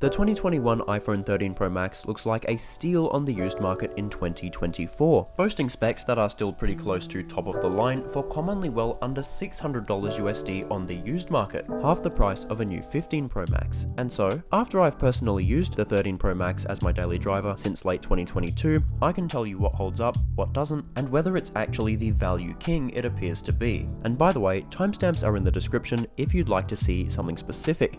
The 2021 iPhone 13 Pro Max looks like a steal on the used market in 2024, boasting specs that are still pretty close to top of the line for commonly well under $600 USD on the used market, half the price of a new 15 Pro Max. And so, after I've personally used the 13 Pro Max as my daily driver since late 2022, I can tell you what holds up, what doesn't, and whether it's actually the value king it appears to be. And by the way, timestamps are in the description if you'd like to see something specific.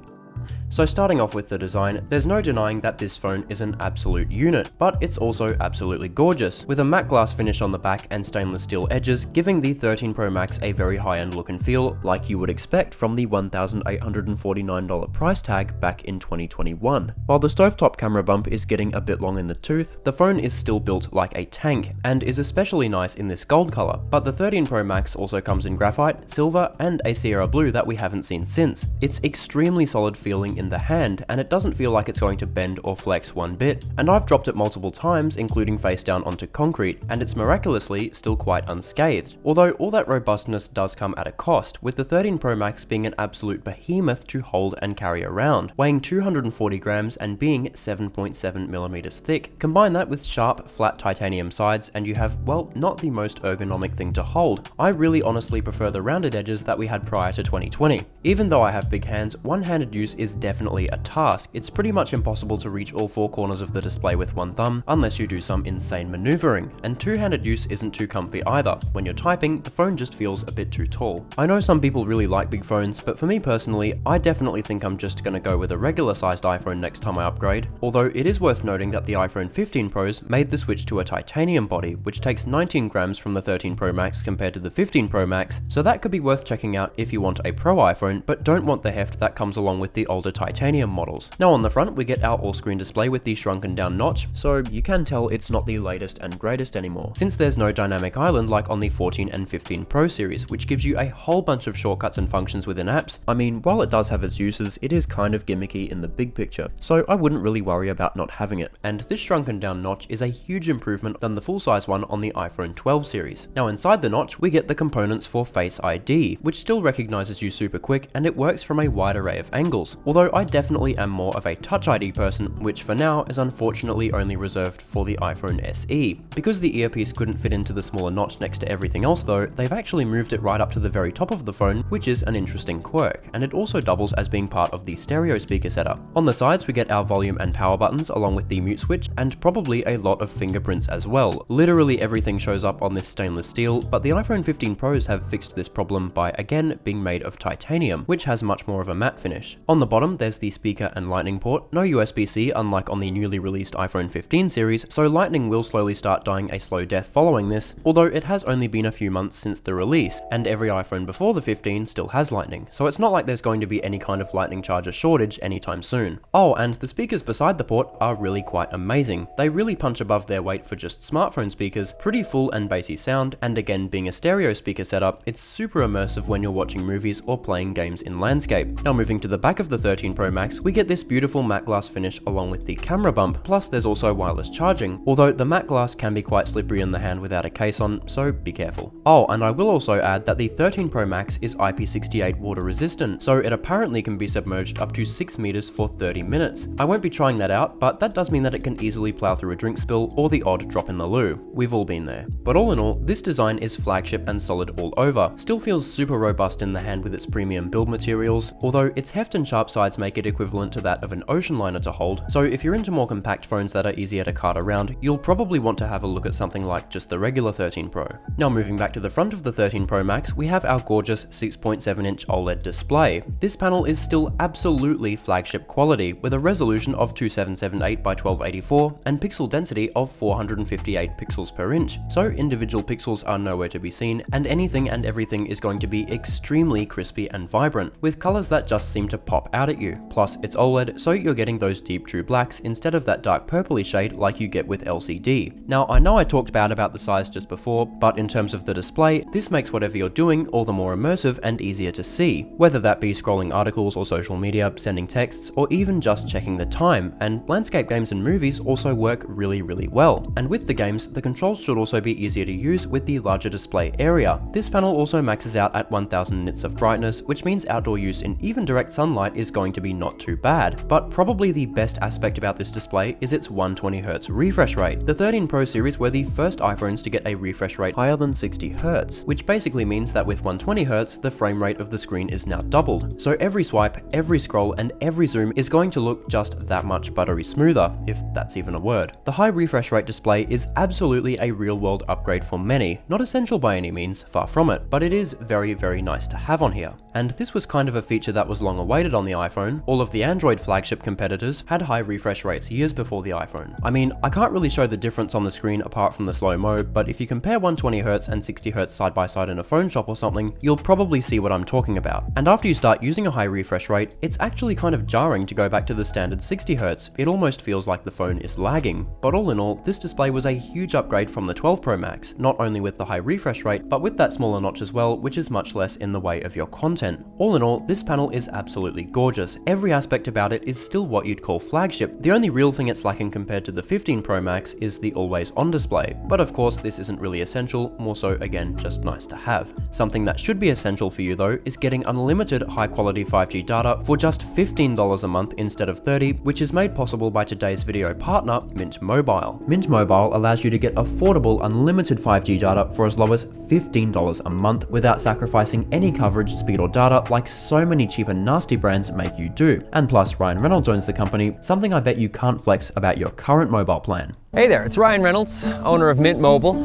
So starting off with the design, there's no denying that this phone is an absolute unit, but it's also absolutely gorgeous, with a matte glass finish on the back and stainless steel edges, giving the 13 Pro Max a very high-end look and feel like you would expect from the $1,849 price tag back in 2021. While the stovetop camera bump is getting a bit long in the tooth, the phone is still built like a tank, and is especially nice in this gold color, but the 13 Pro Max also comes in graphite, silver, and a Sierra blue that we haven't seen since. It's extremely solid feeling in the hand, and it doesn't feel like it's going to bend or flex one bit. And I've dropped it multiple times, including face down onto concrete, and it's miraculously still quite unscathed. Although all that robustness does come at a cost, with the 13 Pro Max being an absolute behemoth to hold and carry around, weighing 240 grams and being 7.7 millimeters thick. Combine that with sharp, flat titanium sides, and you have, well, not the most ergonomic thing to hold. I really honestly prefer the rounded edges that we had prior to 2020. Even though I have big hands, one-handed use is definitely a task. It's pretty much impossible to reach all four corners of the display with one thumb, unless you do some insane maneuvering, and two-handed use isn't too comfy either. When you're typing, the phone just feels a bit too tall. I know some people really like big phones, but for me personally, I definitely think I'm just gonna go with a regular sized iPhone next time I upgrade, although it is worth noting that the iPhone 15 Pros made the switch to a titanium body, which takes 19 grams from the 13 Pro Max compared to the 15 Pro Max, so that could be worth checking out if you want a Pro iPhone, but don't want the heft that comes along with the older titanium models. Now on the front, we get our all-screen display with the shrunken down notch, so you can tell it's not the latest and greatest anymore, since there's no dynamic island like on the 14 and 15 Pro series, which gives you a whole bunch of shortcuts and functions within apps. I mean, while it does have its uses, it is kind of gimmicky in the big picture, so I wouldn't really worry about not having it. And this shrunken down notch is a huge improvement than the full-size one on the iPhone 12 series. Now inside the notch, we get the components for Face ID, which still recognizes you super quick, and it works from a wide array of angles, although I definitely am more of a Touch ID person, which for now is unfortunately only reserved for the iPhone SE. Because the earpiece couldn't fit into the smaller notch next to everything else though, they've actually moved it right up to the very top of the phone, which is an interesting quirk, and it also doubles as being part of the stereo speaker setup. On the sides we get our volume and power buttons along with the mute switch, and probably a lot of fingerprints as well. Literally everything shows up on this stainless steel, but the iPhone 15 Pros have fixed this problem by again being made of titanium, which has much more of a matte finish. On the bottom there's the speaker and lightning port, no USB-C unlike on the newly released iPhone 15 series, so lightning will slowly start dying a slow death following this, although it has only been a few months since the release, and every iPhone before the 15 still has lightning, so it's not like there's going to be any kind of lightning charger shortage anytime soon. Oh, and the speakers beside the port are really quite amazing. They really punch above their weight for just smartphone speakers, pretty full and bassy sound, and again being a stereo speaker setup, it's super immersive when you're watching movies or playing games in landscape. Now moving to the back of the 13 Pro Max, we get this beautiful matte glass finish along with the camera bump, plus there's also wireless charging, although the matte glass can be quite slippery in the hand without a case on, so be careful. Oh, and I will also add that the 13 Pro Max is IP68 water resistant, so it apparently can be submerged up to 6 meters for 30 minutes. I won't be trying that out, but that does mean that it can easily plow through a drink spill or the odd drop in the loo. We've all been there. But all in all, this design is flagship and solid all over. Still feels super robust in the hand with its premium build materials, although its heft and sharp sides make it equivalent to that of an ocean liner to hold, so if you're into more compact phones that are easier to cart around, you'll probably want to have a look at something like just the regular 13 Pro. Now moving back to the front of the 13 Pro Max, we have our gorgeous 6.7-inch OLED display. This panel is still absolutely flagship quality, with a resolution of 2778 by 1284 and pixel density of 458 pixels per inch, so individual pixels are nowhere to be seen, and anything and everything is going to be extremely crispy and vibrant, with colors that just seem to pop out at you. Plus it's OLED, so you're getting those deep true blacks instead of that dark purpley shade like you get with LCD. Now I know I talked bad about the size just before, but in terms of the display, this makes whatever you're doing all the more immersive and easier to see, whether that be scrolling articles or social media, sending texts, or even just checking the time, and landscape games and movies also work really well. And with the games, the controls should also be easier to use with the larger display area. This panel also maxes out at 1000 nits of brightness, which means outdoor use in even direct sunlight is going going to be not too bad. But probably the best aspect about this display is its 120Hz refresh rate. The 13 Pro series were the first iPhones to get a refresh rate higher than 60Hz, which basically means that with 120Hz, the frame rate of the screen is now doubled. So every swipe, every scroll, and every zoom is going to look just that much buttery smoother, if that's even a word. The high refresh rate display is absolutely a real-world upgrade for many. Not essential by any means, far from it, but it is very, very nice to have on here. And this was kind of a feature that was long awaited on the iPhone. All of the Android flagship competitors had high refresh rates years before the iPhone. I mean, I can't really show the difference on the screen apart from the slow mo, but if you compare 120Hz and 60Hz side by side in a phone shop or something, you'll probably see what I'm talking about. And after you start using a high refresh rate, it's actually kind of jarring to go back to the standard 60Hz. It almost feels like the phone is lagging. But all in all, this display was a huge upgrade from the 12 Pro Max, not only with the high refresh rate, but with that smaller notch as well, which is much less in the way of your content. All in all, this panel is absolutely gorgeous. Every aspect about it is still what you'd call flagship. The only real thing it's lacking compared to the 15 Pro Max is the always on display. But of course, this isn't really essential, more so again, just nice to have. Something that should be essential for you though is getting unlimited high quality 5G data for just $15 a month instead of $30, which is made possible by today's video partner, Mint Mobile. Mint Mobile allows you to get affordable unlimited 5G data for as low as $15 a month without sacrificing any coverage, speed or data like so many cheap and nasty brands make you do. And plus, Ryan Reynolds owns the company, something I bet you can't flex about your current mobile plan. Hey there, it's Ryan Reynolds, owner of Mint Mobile.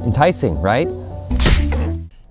Enticing, right?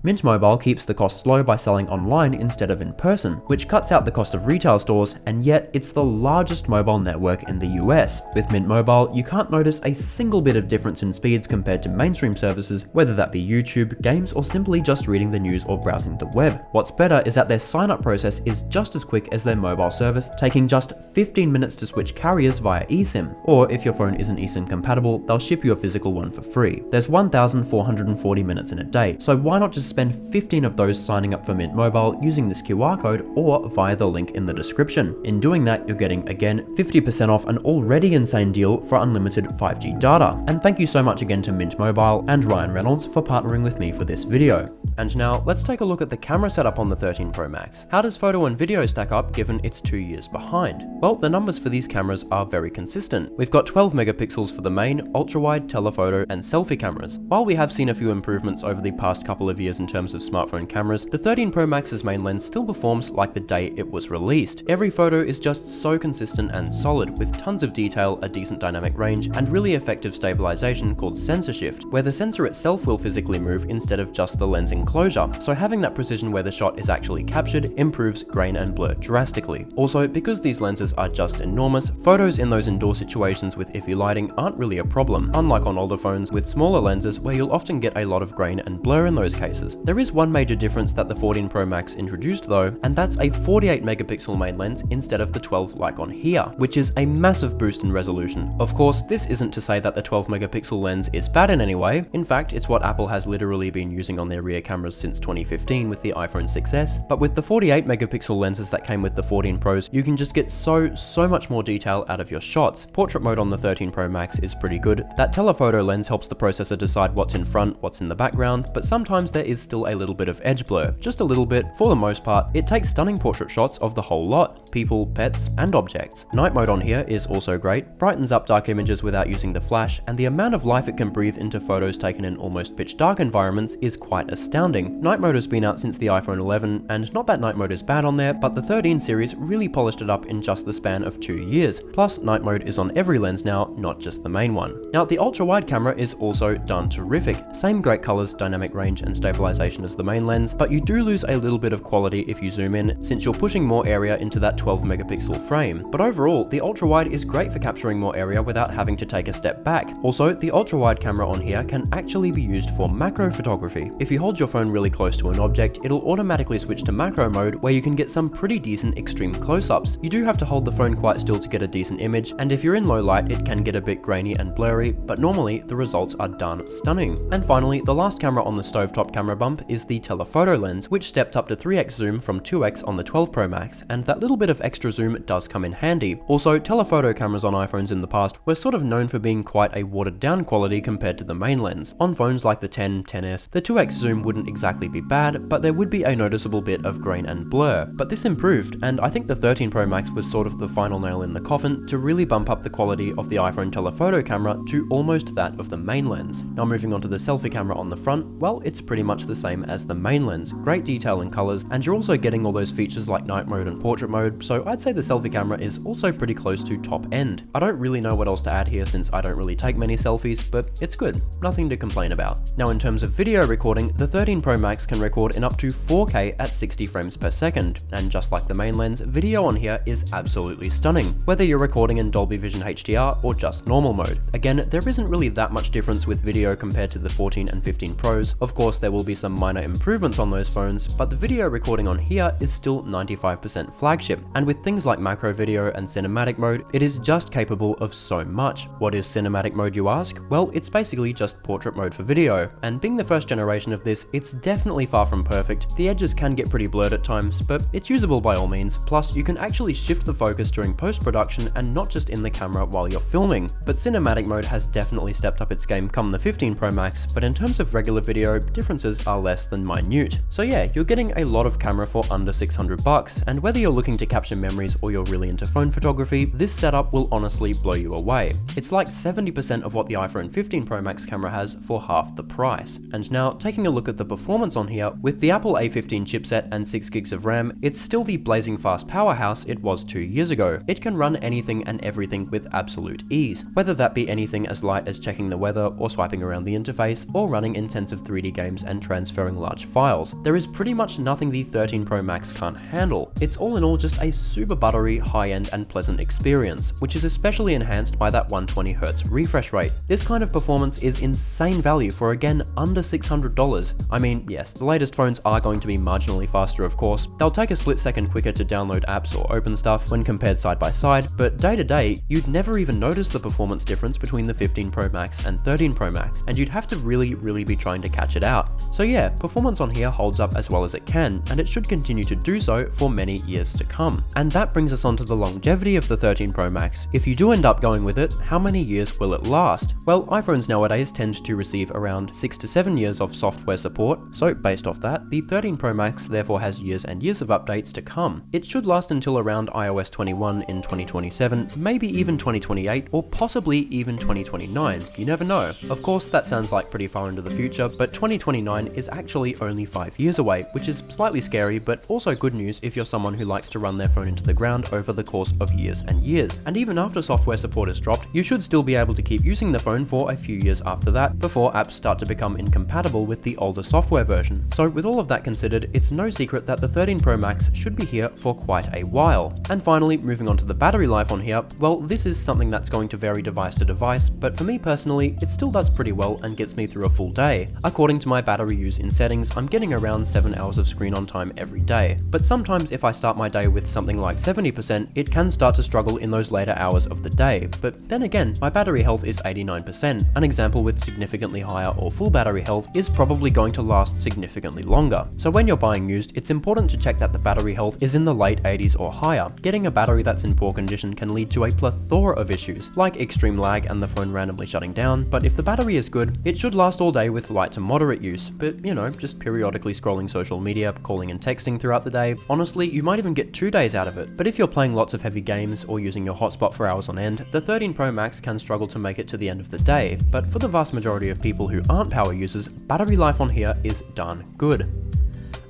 Mint Mobile keeps the costs low by selling online instead of in person, which cuts out the cost of retail stores, and yet it's the largest mobile network in the US. With Mint Mobile, you can't notice a single bit of difference in speeds compared to mainstream services, whether that be YouTube, games, or simply just reading the news or browsing the web. What's better is that their sign-up process is just as quick as their mobile service, taking just 15 minutes to switch carriers via eSIM. Or if your phone isn't eSIM compatible, they'll ship you a physical one for free. There's 1,440 minutes in a day, so why not just spend 15 of those signing up for Mint Mobile using this QR code or via the link in the description. In doing that, you're getting, again, 50% off an already insane deal for unlimited 5G data. And thank you so much again to Mint Mobile and Ryan Reynolds for partnering with me for this video. And now, let's take a look at the camera setup on the 13 Pro Max. How does photo and video stack up given it's 2 years behind? Well, the numbers for these cameras are very consistent. We've got 12 megapixels for the main, ultra-wide, telephoto, and selfie cameras. While we have seen a few improvements over the past couple of years in terms of smartphone cameras, the 13 Pro Max's main lens still performs like the day it was released. Every photo is just so consistent and solid, with tons of detail, a decent dynamic range, and really effective stabilization called sensor shift, where the sensor itself will physically move instead of just the lens enclosure, so having that precision where the shot is actually captured improves grain and blur drastically. Also, because these lenses are just enormous, photos in those indoor situations with iffy lighting aren't really a problem, unlike on older phones with smaller lenses where you'll often get a lot of grain and blur in those cases. There is one major difference that the 14 Pro Max introduced though, and that's a 48 megapixel main lens instead of the 12 like on here, which is a massive boost in resolution. Of course, this isn't to say that the 12 megapixel lens is bad in any way. In fact, it's what Apple has literally been using on their rear cameras since 2015 with the iPhone 6s, but with the 48 megapixel lenses that came with the 14 Pros, you can just get so much more detail out of your shots. Portrait mode on the 13 Pro Max is pretty good. That telephoto lens helps the processor decide what's in front, what's in the background, but sometimes there is still a little bit of edge blur. Just a little bit. For the most part, it takes stunning portrait shots of the whole lot, people, pets, and objects. Night mode on here is also great, brightens up dark images without using the flash, and the amount of life it can breathe into photos taken in almost pitch dark environments is quite astounding. Night mode has been out since the iPhone 11, and not that night mode is bad on there, but the 13 series really polished it up in just the span of 2 years. Plus, night mode is on every lens now, not just the main one. Now, the ultra-wide camera is also done terrific. Same great colors, dynamic range, and stabilization as the main lens, but you do lose a little bit of quality if you zoom in, since you're pushing more area into that 12 megapixel frame. But overall, the ultra-wide is great for capturing more area without having to take a step back. Also, the ultra-wide camera on here can actually be used for macro photography. If you hold your phone really close to an object, it'll automatically switch to macro mode, where you can get some pretty decent extreme close-ups. You do have to hold the phone quite still to get a decent image, and if you're in low light, it can get a bit grainy and blurry, but normally the results are darn stunning. And finally, the last camera on the stovetop camera camera bump is the telephoto lens, which stepped up to 3x zoom from 2x on the 12 Pro Max, and that little bit of extra zoom does come in handy. Also, telephoto cameras on iPhones in the past were sort of known for being quite a watered down quality compared to the main lens. On phones like the 10, 10s, the 2x zoom wouldn't exactly be bad, but there would be a noticeable bit of grain and blur. But this improved, and I think the 13 Pro Max was sort of the final nail in the coffin to really bump up the quality of the iPhone telephoto camera to almost that of the main lens. Now moving on to the selfie camera on the front, well, it's pretty much the same as the main lens. Great detail in colors, and you're also getting all those features like night mode and portrait mode, so I'd say the selfie camera is also pretty close to top end. I don't really know what else to add here since I don't really take many selfies, but it's good. Nothing to complain about. Now in terms of video recording, the 13 Pro Max can record in up to 4K at 60 frames per second, and just like the main lens, video on here is absolutely stunning, whether you're recording in Dolby Vision HDR or just normal mode. Again, there isn't really that much difference with video compared to the 14 and 15 Pros. Of course, there will be some minor improvements on those phones, but the video recording on here is still 95% flagship, and with things like macro video and cinematic mode, it is just capable of so much. What is cinematic mode, you ask? Well, it's basically just portrait mode for video, and being the first generation of this, it's definitely far from perfect. The edges can get pretty blurred at times, but it's usable by all means. Plus, you can actually shift the focus during post-production and not just in the camera while you're filming. But cinematic mode has definitely stepped up its game come the 15 Pro Max, but in terms of regular video, differences are less than minute. So yeah, you're getting a lot of camera for under $600, and whether you're looking to capture memories or you're really into phone photography, this setup will honestly blow you away. It's like 70% of what the iPhone 15 Pro Max camera has for half the price. And now, taking a look at the performance on here, with the Apple A15 chipset and 6 gigs of RAM, it's still the blazing fast powerhouse it was 2 years ago. It can run anything and everything with absolute ease, whether that be anything as light as checking the weather or swiping around the interface, or running intensive 3D games and transferring large files. There is pretty much nothing the 13 Pro Max can't handle. It's all in all just a super buttery, high-end and pleasant experience, which is especially enhanced by that 120Hz refresh rate. This kind of performance is insane value for, again, under $600. I mean, yes, the latest phones are going to be marginally faster, of course. They'll take a split second quicker to download apps or open stuff when compared side by side, but day to day, you'd never even notice the performance difference between the 15 Pro Max and 13 Pro Max, and you'd have to really be trying to catch it out. So yeah, performance on here holds up as well as it can, and it should continue to do so for many years to come. And that brings us on to the longevity of the 13 Pro Max. If you do end up going with it, how many years will it last? Well, iPhones nowadays tend to receive around 6 to 7 years of software support, so based off that, the 13 Pro Max therefore has years and years of updates to come. It should last until around iOS 21 in 2027, maybe even 2028, or possibly even 2029, you never know. Of course, that sounds like pretty far into the future, but 2029 is actually only 5 years away, which is slightly scary, but also good news if you're someone who likes to run their phone into the ground over the course of years and years. And even after software support is dropped, you should still be able to keep using the phone for a few years after that, before apps start to become incompatible with the older software version. So with all of that considered, it's no secret that the 13 Pro Max should be here for quite a while. And finally, moving on to the battery life on here, well, this is something that's going to vary device to device, but for me personally, it still does pretty well and gets me through a full day. According to my battery use in settings, I'm getting around 7 hours of screen on time every day. But sometimes if I start my day with something like 70%, it can start to struggle in those later hours of the day. But then again, my battery health is 89%. An example with significantly higher or full battery health is probably going to last significantly longer. So when you're buying used, it's important to check that the battery health is in the late 80s or higher. Getting a battery that's in poor condition can lead to a plethora of issues, like extreme lag and the phone randomly shutting down, but if the battery is good, it should last all day with light to moderate use, but you know, just periodically scrolling social media, calling and texting throughout the day. Honestly, you might even get 2 days out of it. But if you're playing lots of heavy games or using your hotspot for hours on end, the 13 Pro Max can struggle to make it to the end of the day, but for the vast majority of people who aren't power users, battery life on here is darn good.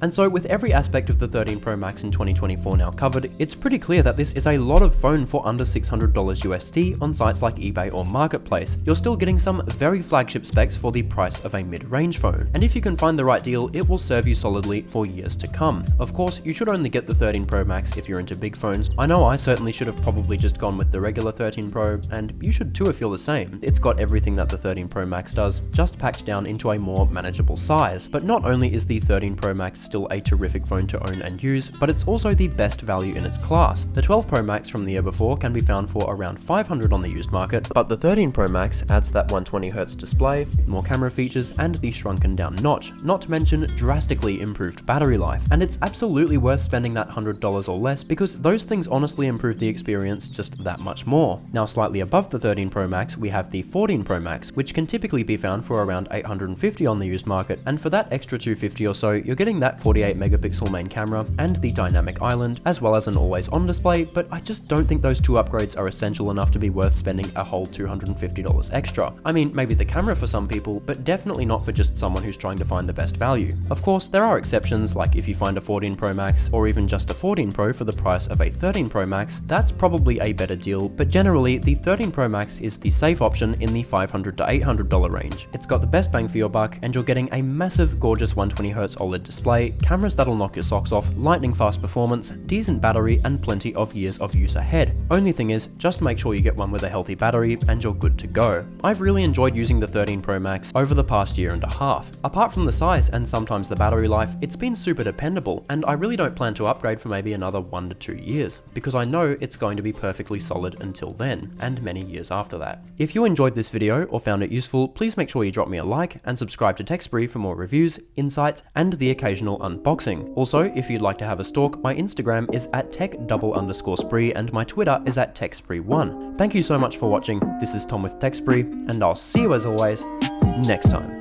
And so with every aspect of the 13 Pro Max in 2024 now covered, it's pretty clear that this is a lot of phone for under $600 USD on sites like eBay or Marketplace. You're still getting some very flagship specs for the price of a mid-range phone. And if you can find the right deal, it will serve you solidly for years to come. Of course, you should only get the 13 Pro Max if you're into big phones. I know I certainly should have probably just gone with the regular 13 Pro, and you should too if you're the same. It's got everything that the 13 Pro Max does, just packed down into a more manageable size. But not only is the 13 Pro Max still a terrific phone to own and use, but it's also the best value in its class. The 12 Pro Max from the year before can be found for around $500 on the used market, but the 13 Pro Max adds that 120Hz display, more camera features, and the shrunken down notch, not to mention drastically improved battery life. And it's absolutely worth spending that $100 or less because those things honestly improve the experience just that much more. Now, slightly above the 13 Pro Max, we have the 14 Pro Max, which can typically be found for around $850 on the used market, and for that extra $250 or so, you're getting that 48 megapixel main camera and the dynamic island, as well as an always-on display, but I just don't think those two upgrades are essential enough to be worth spending a whole $250 extra. I mean, maybe the camera for some people, but definitely not for just someone who's trying to find the best value. Of course, there are exceptions, like if you find a 14 Pro Max, or even just a 14 Pro for the price of a 13 Pro Max, that's probably a better deal, but generally, the 13 Pro Max is the safe option in the $500 to $800 range. It's got the best bang for your buck, and you're getting a massive, gorgeous 120Hz OLED display, cameras that'll knock your socks off, lightning fast performance, decent battery, and plenty of years of use ahead. Only thing is, just make sure you get one with a healthy battery, and you're good to go. I've really enjoyed using the 13 Pro Max over the past year and a half. Apart from the size and sometimes the battery life, it's been super dependable, and I really don't plan to upgrade for maybe another 1 to 2 years, because I know it's going to be perfectly solid until then, and many years after that. If you enjoyed this video or found it useful, please make sure you drop me a like and subscribe to TechSpree for more reviews, insights, and the occasional unboxing. Also, if you'd like to have a stalk, my Instagram is at tech_spree and my Twitter is at techspree1. Thank you so much for watching. This is Tom with TechSpree, and I'll see you as always next time.